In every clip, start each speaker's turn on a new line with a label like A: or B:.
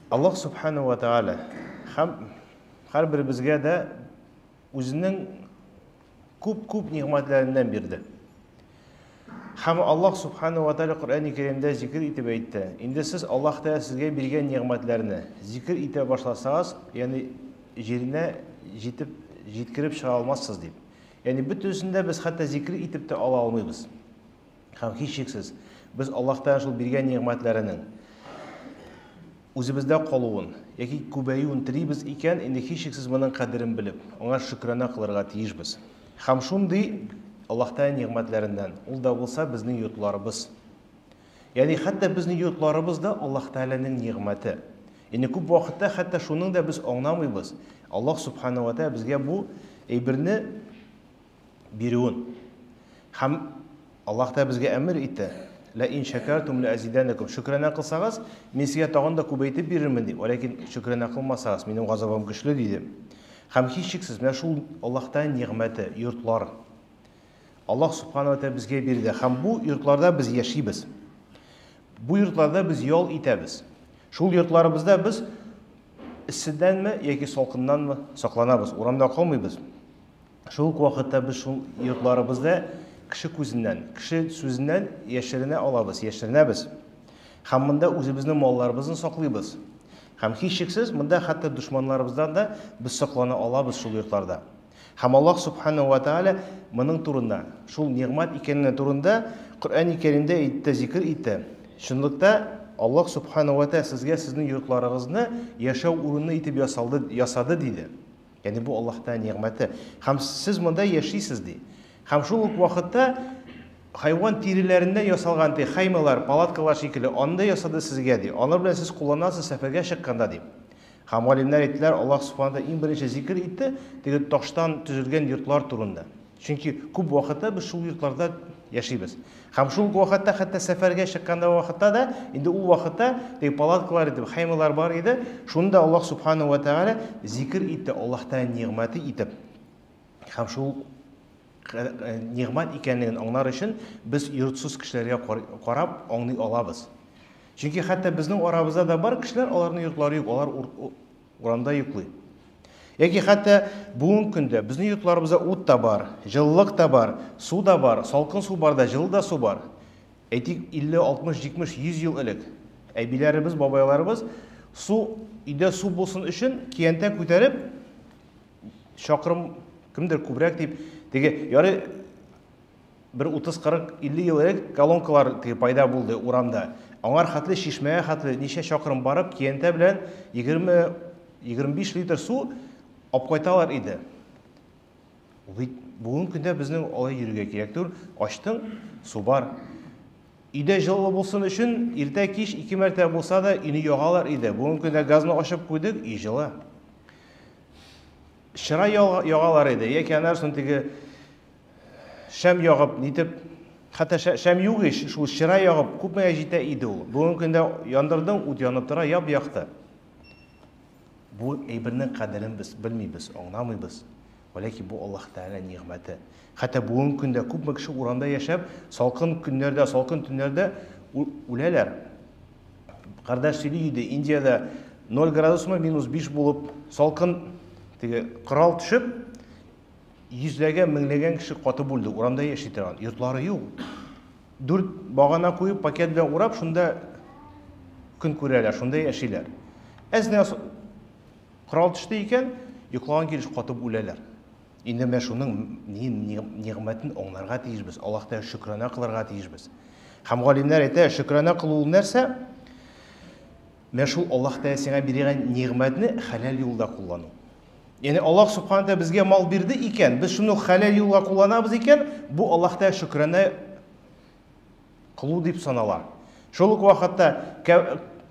A: Аллах Субхану ва Тааля һәр безгә дә үзенең күп ниғмәтләреннән бирде. Һәм Аллах Субхану ва Тааля Коръән-и Кәримдә зикр итеп әйтте. Инде сез Аллаһ Тәгалә сезгә биргән ниғмәтләрне зикр итә башласагыз, ягъни җиренә җиткереп чыга алмассыз дип. Ягъни бөтенсендә без хәтта зикр итеп тә ала алмыйбыз. Һәм һичшиксез без Аллаһ Тәгалә шул биргән ниғмәтләренең үзебездә калуын яки күбәюен телибез икән, инде һичшиксез моның кадерен белеп, аңа шөкранә кылырга тиешбез. Һәм шундый Аллаһ Тәгалә ниғмәтләреннән ул да булса безнең йортларыбыз. Ягъни хәтта безнең йортларыбыз да Аллаһ Тәгаләнең ниғмәте. Инде күп вакытта хәтта шуның да без аңламыйбыз. Аллаһ Субхану ва Тәгалә безгә бу әйберне бирүен. Һәм Аллаһ Тәгалә безгә әмер итә: "Ла ин шакартум ла азиданакум." Шөкранә кылсагыз, мин сезгә тагын да күбәйтеп бирермен дип. Ләкин шөкранә кылмасагыз, минем газабым көчле диде. Һәм һичшиксез менә шул Аллаһ Тәгалә ниғмәте, йортлар. Аллаһ Субхану ва Тәгалә безгә бирде. Һәм бу йортларда без яшибез. Бу йортларда без ял итәбез. Шул йортларыбызда без исседәнме яки салкыннанмы сакланабыз, урамда калмыйбыз. Шул вакытта без шул йортларыбызда кеше күзеннән, кеше сүзеннән яшеренә алабыз, яшеренәбез. Һәм монда үзебезнең малларыбызны саклыйбыз. Һәм һичшиксез монда хәтта душманнарыбыздан да без саклана алабыз шул йортларда. Һәм Аллаһ Субхану ва Тааля моның турында, шул ниғмәт икәнлеге турында Коръән-и Кәримдә әйтте, зикр итте. Шунлыкта Аллаһ Субхану ва Тааля сезгә сезнең йортларыгызны яшәү урыны итеп ясады диде. Ягъни бу Аллаһ Тәгалә ниғмәте. Һәм сез монда яшисез ди. Һәм шул ук вакытта хайван тиреләреннән ясалган хәймәләр, палаткалар шикелле анда ясады сезгә ди. Алар белән сез кулланасыз сәфәргә чыкканда ди. Һәм галимнәр әйттеләр, Аллаһ Субхану ва Тааля иң беренче зикр итте, теге таштан төзелгән йортлар турында. Чөнки күп вакытта без шул йортларда яшибез. Һәм шул вакытта хәтта сәфәргә чыкканда вакытта да, инде ул вакытта теге палаткалар итеп, хәймәләр бар иде. Шунда Аллаһ Субхану ва Тааля зикр итте, Аллаһ Тәгалә ниғмәте итеп. Һәм шул ниғмәт икәнлеген аңлар өчен без йортсыз кешеләргә карап аңлый алабыз. Чөнки хәтта безнең арабызда да бар кешеләр, аларның йортлары юк, алар урамда йоклый. Яки хәтта бүгенге көндә безнең йортларыбызда ут та бар, җылылык та бар, су да бар, салкын су бар да, җылы да су бар. Әйтик 50, 60, 70, 100 ел элек әбиләребез, бабайларыбыз өйдә су булсын өчен киянтә күтәреп чакрым кемдер күбрәк дип теге яры бер 30, 40, 50 ел элек колонкалар пайда булды урамда. Аңар хәтле шишмәгә хәтле ничә чакрым барып киянтә белән 20-25 литр су апкайталар иде. Бүгенге көндә безнең алай йөрергә кирәк түгел. Ачтың, су бар. Өйдә җылы булсын өчен иртә кич 2 мәртәбә булса да өйне ягалар иде. Бүгенге көндә газны ачып куйдык, өй җылы. Шыра ягалар иде. Яки анарсын теге шәм ягып нитеп, хәтта шәм юк ич, шул шыра ягып күпмегә җитә иде ул. Бүгенге көндә яндырдың, ут янып тора, яп-якты. Бу әйбернең кадерен без белмибез, аңламыйбыз. Ләкин бу Аллаһ Тәгалә ниғмәте. Хәтта бүгенге көндә күпме кеше урамда яшәп, салкын көннәрдә, салкын төннәрдә үләләр. Кардаш сөйли иде, Индиядә 0 градусмы -5 булып, салкын теге кырал төшеп, йөзләгән, меңләгән кеше катып үлде, урамда яши торган. Йортлары юк. 4 багана куеп, пакет белән урап, шунда көн күрәләр, шунда яшиләр. Әзне кырал төште икән, йоклаган килеш катып үләләр. Инде менә шуның ниғмәтен аңларга тиешбез, Аллаһ Тәгалә шөкранә кылырга тиешбез. Һәм галимнәр әйтә, шөкранә кылу нәрсә? Менә шул Аллаһ Тәгалә сиңа биргән ниғмәтне хәләл юлда куллану. Яни Аллаһ Субхану ва Тааля безгә мал бирде икән, без шуны хәләл юлга кулланабыз икән, бу Аллаһ Тәгалә шөкранә кылу дип санала. Шул ук вакытта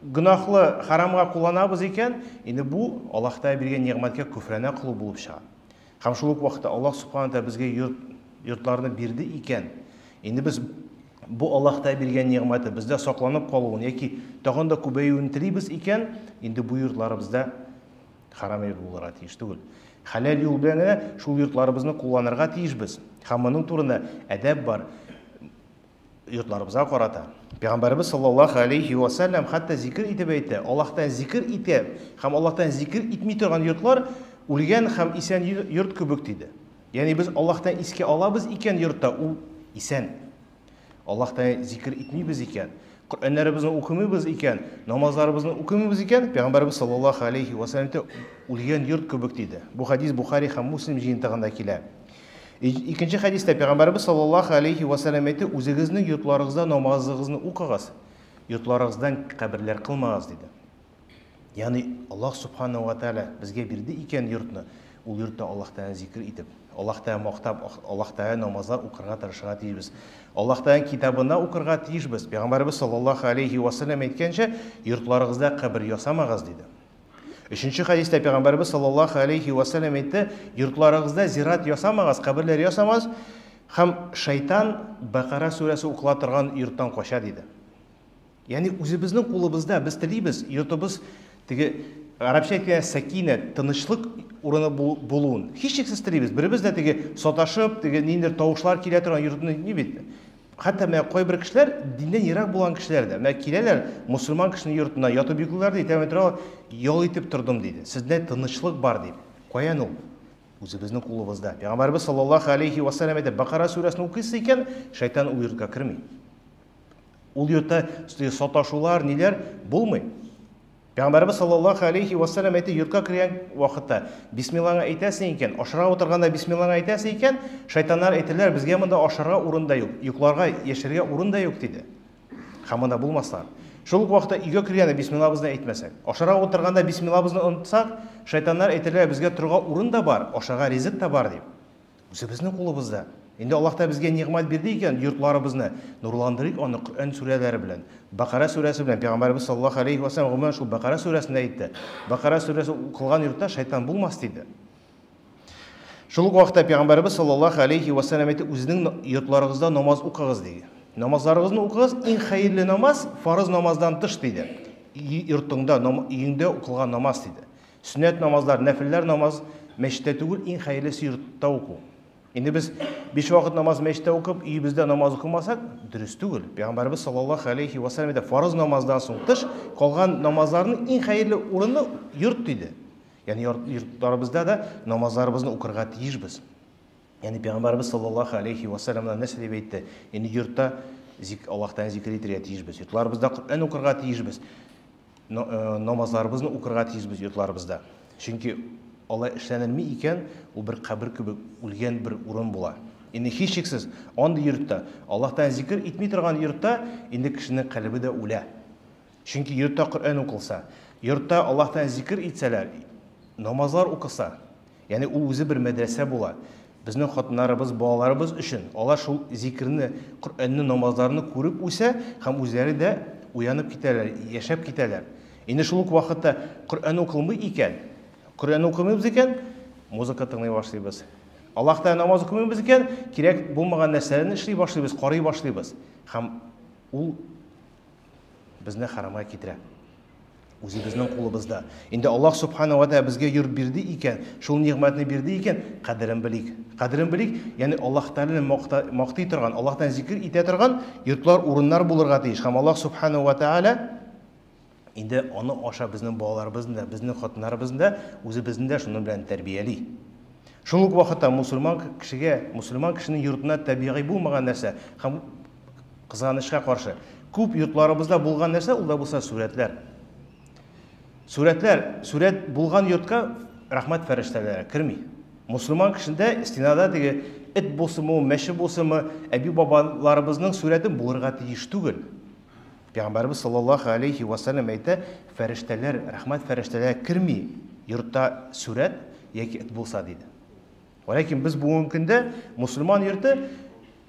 A: гынахлы харамга кулланабыз икән, инде бу Аллаһ Тәгалә биргән ниғмәткә күфрәнә кылу булып чыга. Һәм шул ук вакытта Аллаһ Субхану ва Тааля безгә йортларны бирде икән, инде без бу Аллаһ Тәгалә биргән ниғмәте бездә сакланып калуын яки тагын да күбәюен телибез икән, инде бу йортларыбызда харам булырга тиеш түгел. Хәләл юл белән шул йортларыбызны кулланырга тиешбез. Һәм моның турында әдәп бар йортларыбызга карата. Peygamberimiz sallallahu aleyhi ve sellem hatta zikir итеп әйтә. Аллаһтан зикр итә һәм Аллаһтан зикр итми торган йортлар үлгән һәм исән йорт кебек диде. Ягъни без Аллаһтан искә алабыз икән йортта, ул исән. Аллаһтан зикр итмибез икән, Коръәннәребезне укымыйбыз икән, намазларыбызны укымыйбыз икән, Пәйгамбәрбез саллаллаһу алейхи ва саллям үлгән йорт кебек диде. Бу хадис Бухари һәм Муслим җыентыгында килә. Икенче хадистә Пәйгамбәрбез саллаллаһу алейхи ва саллям әйтте: "Үзегезнең йортларыгызда намазыгызны укыгыз, йортларыгыздан каберләр кылмагыз" диде. Ягъни Аллаһ субханаһу ва тааля безгә бирде икән йортны, ул йортта Аллаһтан зикр итеп, Аллаһтан мактап, Аллаһтан намазлар укырга тырышырга тиешбез. Аллаһтан китабына укырга тиешбез. Пәйгамбәрбез саллаллаһу алейхи ва саллям әйткәнчә, йортларыгызда кабер ясамагыз диде. Өченче хадистә Пәйгамбәрбез саллаллаһу алейхи ва саллям әйтте: "Йортларыгызда зират ясамагыз, каберләр ясамагыз, һәм шайтан Бакара сүрәсе укыла торган йорттан кача" диде. Ягъни үзебезнең кулыбызда без телибез, йортыбыз теге арабча әйткәндә сакина, тынычлык урыны булуын. Һичшиксез телибез. Беребез дә теге саташып, теге ниндидер тавышлар килә торган йортны ни бит. Хәтта менә кайбер кешеләр, диндән ерак булган кешеләр дә, менә киләләр мусульман кешенең йортына, ятып йоклыйлар ди, тәмәтра ял итеп тордым диде. Сездә тынычлык бар дип. Каян ул? Үзебезнең кулыбызда. Пәйгамбәрбез саллаллаһу алейхи ва саллям әйтә: "Бакара сүрәсен укыйсы икән, шайтан ул йортка керми." Ул йортта саташулар, ниләр булмый. Пәйгамбәрбез саллаллаһу алейхи ва саллям әйтә: "Йортка кергән вакытта бисмиллаһны әйтәсең икән, ашарга утырганда бисмиллаһны әйтәсең икән, шайтаннар әйтәләр: безгә монда ашарга урын да юк, йокларга, яшәргә урын да юк" диде. Һәм монда булмаслар. Шул ук вакытта өйгә кергәндә бисмиллаһыбызны әйтмәсәк, ашарга утырганда бисмиллаһыбызны онытсак, шайтаннар әйтәләр: безгә торга урын да бар, ашарга ризык та бар дип. Үзебезнең кулыбызда. Инде Аллаһ та безгә нигъмәт бирде икән, йортларыбызны нурландырыйк аны Коръән сүрәләре белән. Бакара сүрәсе белән Пәйгамбәрбез саллаллаһу алейхи ва саллям гомумән шул Бакара сүрәсендә әйтте. Бакара сүрәсе укылган йортта шайтан булмас диде. Шул ук вакытта Пәйгамбәрбез саллаллаһу алейхи ва саллям әйтте: "Үзенең йортларыгызда намаз укыгыз" диде. Намазларыгызны укыгыз, иң хәерле намаз фарыз намаздан тыш диде. Йортыңда, өеңдә укылган намаз диде. Сүннәт намазлар, нәфилләр намаз мәчеттә түгел, иң хәерлесе йортта уку. Инде без 5 вакыт намаз мәчеттә укып, өебездә намаз укымасак, дөрес түгел. Пәйгамбәрбез саллаллаһу алейхи ва саллям әйтә: "Фарыз намаздан соң тыш калган намазларның иң хәерле урыны йорт" диде. Ягъни йортларыбызда да намазларыбызны укырга тиешбез. Ягъни Пәйгамбәрбез саллаллаһу алейхи ва саллямдан нәрсә дип әйтте? Инде йортта Аллаһтан зикр итәргә тиешбез. Йортларыбызда Коръән укырга тиешбез. Намазларыбызны укырга тиешбез йортларыбызда. Чөнки Алай эшләнелми икән, ул бер кабер кебек үлгән бер урын була. Инде һичшиксез, андый йортта, Аллаһтан зикр итми торган йортта, инде кешенең калбы да үлә. Чөнки йортта Коръән укылса, йортта Аллаһтан зикр итсәләр, намазлар укыса, ягъни ул үзе бер мәдрәсә була. Безнең хатыннарыбыз, балаларыбыз өчен алар шул зикрне, Коръәнне, намазларны күреп үсә һәм үзләре дә уянып китәләр, яшәп китәләр. Инде шул ук вакытта Коръән укылмый икән, Коръән укымыйбыз икән, музыка тыңлый башлыйбыз. Аллаһтан намаз укымыйбыз икән, кирәк булмаган нәрсәләрне эшли башлыйбыз, карый башлыйбыз. Һәм ул безне харамга китерә. Үзебезнең кулыбызда. Инде Аллаһ субханаһу ва тааля безгә йорт бирде икән, шул нигъмәтне бирде икән, кадерен белик. Кадерен белик, ягъни Аллаһ тааляны мактый торган, Аллаһтан зикр итә торган йортлар, урыннар булырга тиеш. Һәм Аллаһ субханаһу ва тааля инде аны аша безнең балаларыбызны да, безнең хатыннарыбызны да, үзебезне дә шуның белән тәрбияли. Шул ук вакытта мусульман кешенең йортына табигый булмаган нәрсә һәм кызганычка каршы күп йортларыбызда булган нәрсә, ул да булса сүрәтләр. Сүрәт булган йортка рәхмәт фәрештәләре керми. Мусульман кешендә стенада теге эт булсымы, мәче булсымы, әби бабаларыбызның сүрәте булырга тиеш түгел. Пәйгамбәрбез саллаллаһу алейхи ва саллям әйтә: "Фәрештәләр, рәхмәт фәрештәләре керми йортта сүрәт яки эт булса" диде. Ләкин без бүгенге көндә мусульман йорты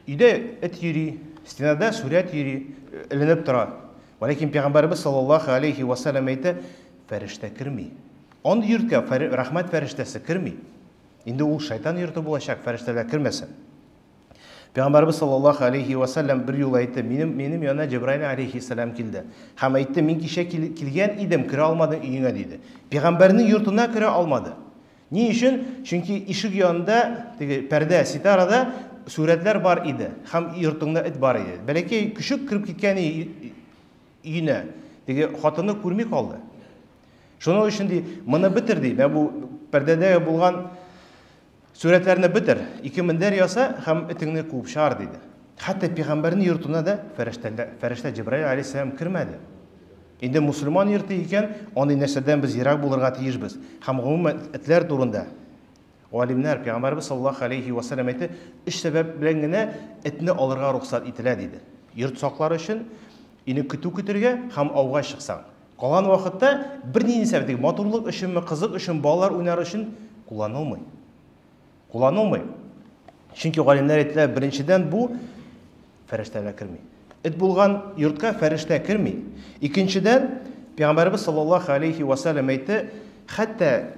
A: өйдә эт йөри, стенада сүрәт йөри, эленеп тора. Ләкин Пәйгамбәрбез саллаллаһу алейхи ва саллям әйтә: "Фәрештә керми." Андый йортка рәхмәт фәрештәсе керми. Инде ул шайтан йорты булачак, фәрештәләр кермәсен. Пәйгамбәрбез саллаллаһу алейхи ва саллям бер юл әйтте: "Минем янына Җибраил алейхиссалам килде. Һәм әйтте: "Мин кичә килгән идем, керә алмадым өеңә" диде. Пәйгамбәрнең йортына керә алмады. Ни өчен? Чөнки ишек янында, теге пәрдә, ситарада suratlar бар иде, һәм йортыңда эт бар иде. Бәләкәй күшек кирип киткән өенә, теге хатыны күрми калды. Шуның өчен ди, моны бетер ди. Мен бу пәрдәдә булган сурәтләрне бетер. 2 мендәр яса һәм этеңне куып чыгар диде. Хәтта пәйгамбәрнең йортына да фәрештә Җибраил алейһиссалам кирмәде. Инде мусульман йорты икән, андый нәрсәдән без ерак булырга тиешбез. Һәм гомумән этләр турында галимнәр Пәйгамбәрбез саллаллаһу алейһи ва сәллям әйтте, 3 сәбәп белән генә этне алырга рөхсәт ителә диде. Йорт саклар өчен, ине көтергә һәм ауга чыксаң. Калган вакытта бернинди сәбәп, матурлык өченме, кызык өчен, балалар уйнар өчен кулланылмый. Чөнки галимнәр әйттеләр, беренчедән бу фәрештәләр кирми. Эт булган йортка фәрештә кирми. Икенчедән, Пәйгамбәрбез саллаллаһу алейһи ва сәллям әйтте, хәтта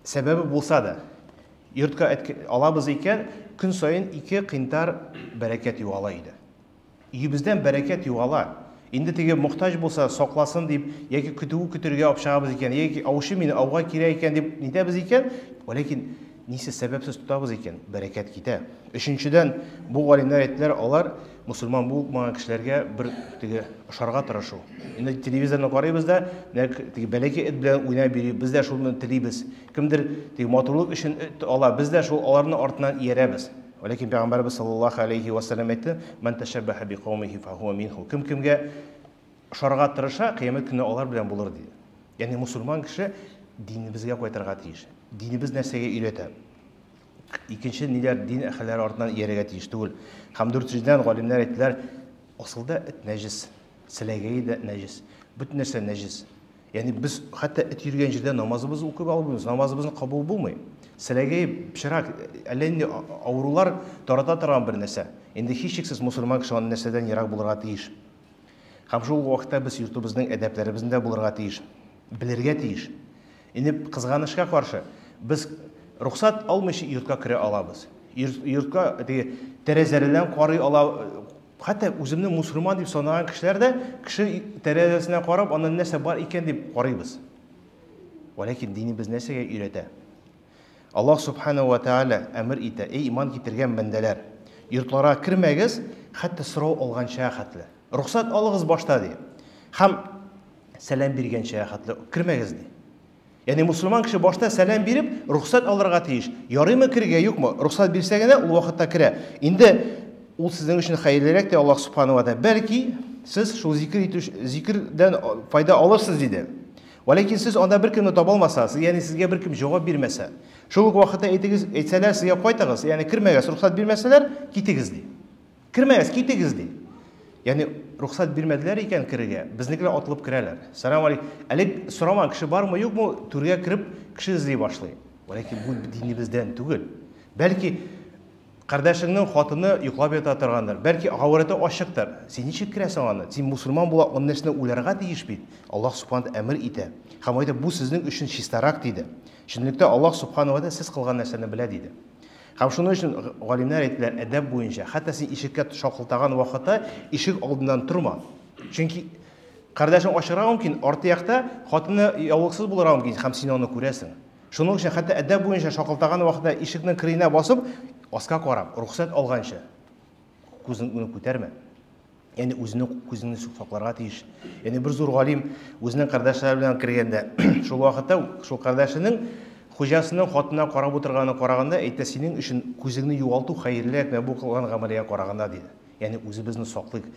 A: сәбәбе булса да, йортка алабыз икән, көн сайын 2 кыйнтар бәрәкәт югала иде. Өебездән бәрәкәт югала. Инде теге мохтаҗ булса, сакласын дип, яки көтергә апшагыбыз икән, яки аушы мине ауга кирә икән дип нитәбез икән, ләкин нисе сәбәпсез тотабыз икән, бәрәкәт китә. Өченчедән, бу галимнәр әйттеләр, алар мусульман булмаган кешеләргә бер теге ошарга тырышу. Инде телевизорны карыйбыз да, теге бәләкәй эт белән уйнап бирибез, без дә шуны телибез. Кемдер теге матурлык өчен ала, без дә шул аларның артыннан иярәбез. Ләкин Пәйгамбәрбез саллаллаһу алейһи ва сәллям әйтте, "Ман ташаббаха би каумихи фахуа минху." Кем-кемгә ошарга тырыша, кыямәт көне алар белән булыр диде. Ягъни мусульман кеше динебезгә кайтырга тиеш. Динебез нәрсәгә өйрәтә. Икенче ниләр дин әһелләре артыннан иярергә тиеш түгел. Һәм дүртенчедән галимнәр әйттеләр, асылда эт нәҗис, сәләгәе дә нәҗис, бөтен нәрсә нәҗис. Ягъни без хәтта эт йөргән җирдә намазыбызны укып албыз, намазыбызны кабул булмый. Сәләгәе пычрак, әллә инде авырулар тарата торган бер нәрсә. Инде һичшиксез мусульман кеше аны нәрсәдән ерак булырга тиеш. Һәм шул вакытта без йортыбызның әдәпләребездә булырга тиеш, белергә тиеш. Инде кызганышка каршы, без рөхсәт алмыйча йортка керә алабыз. Йортка тәрәзәләрдән карый ала, хәтта үземне мусульман дип санаган кешеләр дә кеше тәрәзәсенә карап, аның нәрсә бар икән дип карыйбыз. Ләкин динебез нәрсәгә өйрәтә? Аллаһ субханаһу ва тааля әмер итә, эй иман китергән бәндәләр, йортларга кирмәгез, хәтта сорау алганча хәтле. Рөхсәт алыгыз башта ди. Һәм сәлам биргәнчә хәтле кирмәгез ди. Ягъни мусульман кеше башта сәлам биреп, рөхсәт алырга тиеш. Ярыймы киргә, юкмы? Рөхсәт бирсә генә ул вакытта керә. Инде ул сезнең өчен хәерлерәк ди Аллаһ субханаһу ва тааля. Бәлки сез шул зикрдән файда алырсыз диде. Ләкин сез анда беркемне таба алмасагыз, ягъни сезгә беркем җавап бирмәсә, шул ук вакытта әйтсәләр, сезгә кайтыгыз, ягъни кирмәгез, рөхсәт бирмәсәләр, китегез ди. Кирмәгез, китегез ди. Ягъни рөхсәт бирмәделәр икән кирергә, безнекеләр атылып керәләр. Салам алейкум. Әле сораман кеше бармы, юкмы, түргә кирип кеше эзли башлый. Ләкин бу динебездән түгел. Бәлки кардәшеңнең хатыны йоклап ята торгандыр. Бәлки авыраты ачыктыр. Син ничек керәсең аны? Син мусульман була, аны нәрсәне уйларга тиеш бит. Аллаһ субханаһу әмер итә. Һәм әйтә, бу сезнең өчен чистарак диде. Чынлыкта Аллаһ субханаһу ва сез кылган нәрсәне белә диде. Һәм шуның өчен галимнәр әйттеләр, әдәп буенча, хәтта син ишеккә шакылтаган вакытта ишек алдыннан турма. Чөнки кардәшең ачырга мөмкин, арты якта хатыны яулыксыз булырга мөмкин, һәм син аны күрәсең. Шуның өчен хәтта әдәп буенча шакылтаган вакытта ишекнең кырыена басып, аска карап, рөхсәт алганча күзеңне күтәрмә. Ягъни үзенең күзеңне сакларга тиеш. Ягъни бер зур галим үзенең кардәшләре белән кергәндә, шул вакытта шул кардәшенең хуҗасының хатынына карап утырганын караганда, әйтә, синең өчен күзеңне югалту хәерлерәк менә бу кылган гамәлгә караганда диде. Ягъни үзебезне саклыйк,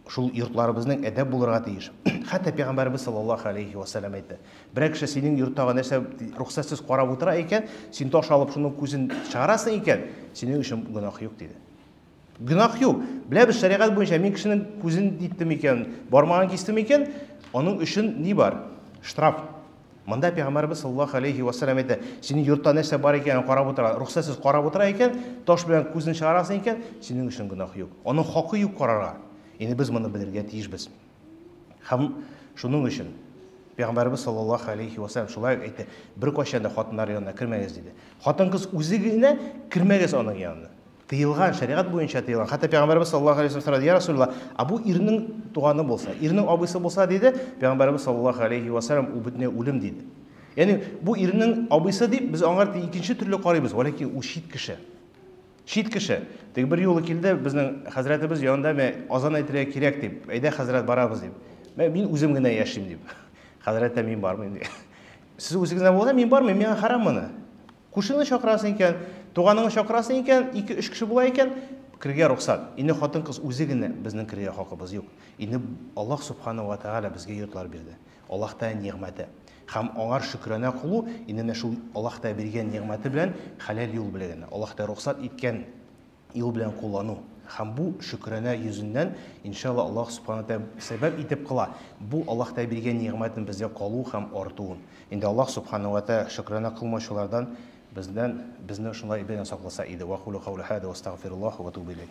A: шул йортларыбызның әдәп булырга тиеш. Хәтта Пәйгамбәрбез саллаллаһу алейһи ва сәллям әйтте. Бер кеше синең йорттагы нәрсә рөхсәтсез карап утыра икән, син таш алып шуның күзен чыгарасың икән, синең өчен гөнаһ юк диде. Гөнаһ юк. Беләбез шәригать буенча мин кешенең күзен диттем икән, бармагын кистем икән, аның өчен ни бар? Штраф. Монда Пәйгамбәрбез саллаллаһу алейһи ва сәллям әйтте, синең йортта нәрсә бар икән, карап утыра, рөхсәтсез карап утыра икән, таш белән күзен чыгарасың икән, синең өчен гөнаһ юк. Аның хакы юк карарга. Инде без моны белергә тиешбез. Һәм шуның өчен Пәйгамбәрбез саллаллаһу алейһи ва сәллям шулай әйтте, бер кайчан да хатыннар янына кирмәгез диде. Хатын-кыз үзе генә кирмәгез аның янына. Тыелган, шәригать буенча тыелган. Хәтта Пәйгамбәрбез саллаллаһу алейһи ва сәллям, я Расулуллах, абу ирнең туганы булса, ирнең абыйсы булса диде, Пәйгамбәрбез саллаллаһу алейһи ва сәллям, ул бөтенләй үлем диде. Ягъни бу ирнең абыйсы дип без аңар икенче төрле карыйбыз, ләкин ул чит кеше. Шит кеше. Теге бер юлы килде, безнең хәзрәтебез янында мен азан әйтергә кирәк дип, әйдә хәзрәт барабыз дип. Мин үзем генә яшим дип. Хәзрәт мин бармыйм дип. Сез үзегезнә булса, мин бармыйм, миңа харам моны. Күршеңне чакырасың икән, туганыңны чакырасың икән, 2-3 кеше була икән, киргә рөхсәт. Инде хатын-кыз үзе генә безнең киргә хакыбыз юк. Инде Аллаһ Субханаһу ва Тааля безгә йортлар бирде. Аллаһ та нигъмәте. Һәм аңар шөкранә кылу, инде шул Аллаһ та биргән нигъмәте белән хәләл юл белән, Аллаһ та рөхсәт иткән юл белән куллану. Һәм бу шөкранә йөзеннән, иншалла, Аллаһ Субханаһу Тааля сәбәп итеп кыла. Бу Аллаһ та биргән нигъмәтен безгә калу һәм артуын. Инде Аллаһ Субханаһу ва Тааля шөкранә кылмаучылардан безне шулай белән сакласа иде. Ва кулу каули хада ва астагфируллаһ ва тубу илейһи.